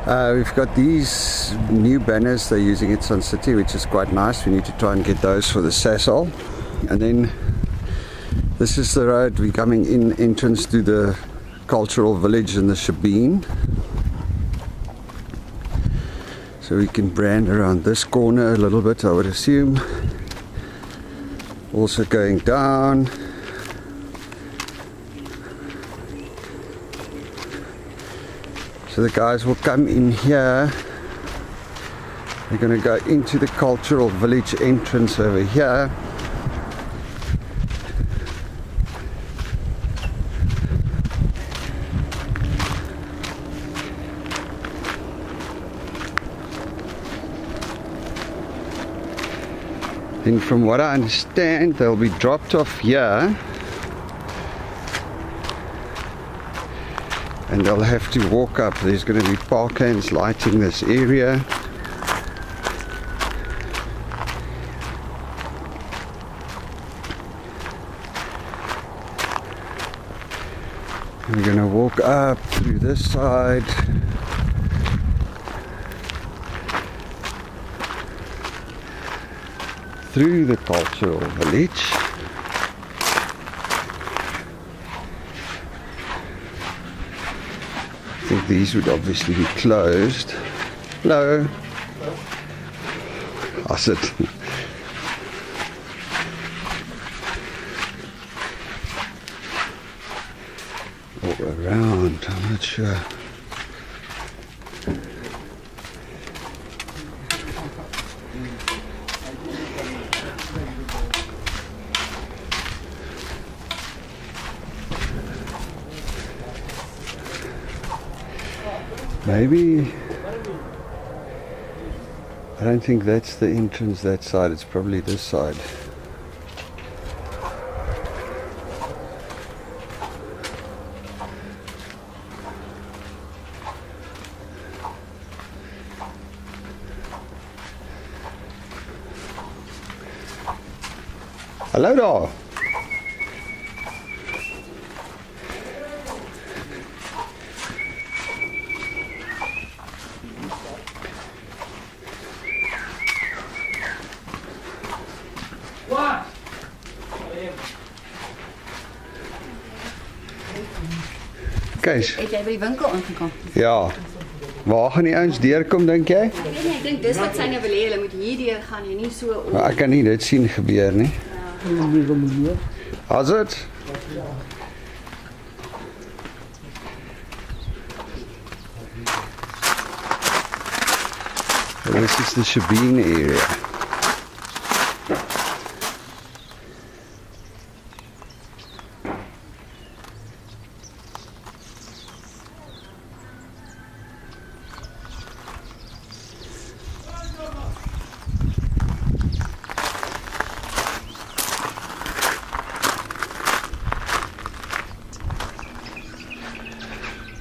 We've got these new banners they're using at Sun City, which is quite nice. We need to try and get those for the Sasol. And then this is the road we're coming in, entrance to the cultural village in the Shebeen. So we can brand around this corner a little bit, I would assume. Also going down. So the guys will come in here. They're going to go into the cultural village entrance over here. And from what I understand, they'll be dropped off here. And they'll have to walk up. There's going to be park hands lighting this area. And we're going to walk up through this side. Through the cultural village. I think these would obviously be closed. Hello. I'll sit. All around, I'm not sure. Maybe, I don't think that's the entrance that side, it's probably this side. Hallo daar! Kees. Het jy by die winkel ingekom? Ja. Waar gaan die ouens deurkom, dink jy? Ek weet nie, ek dink dis wat sy nou wil hê, hulle moet hier deur gaan en nie so om. Maar ek kan nie dit sien gebeur nie. Ja. As dit? This is the Shebeen area.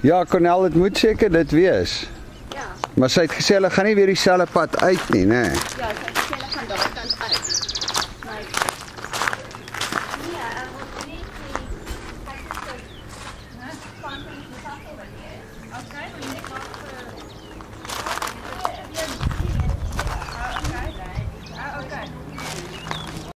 Ja, Cornel, het moet seker dit wees. Ja. Maar sy het gesê hulle gaan nie weer dieselfde pad uit nie, né? Ja,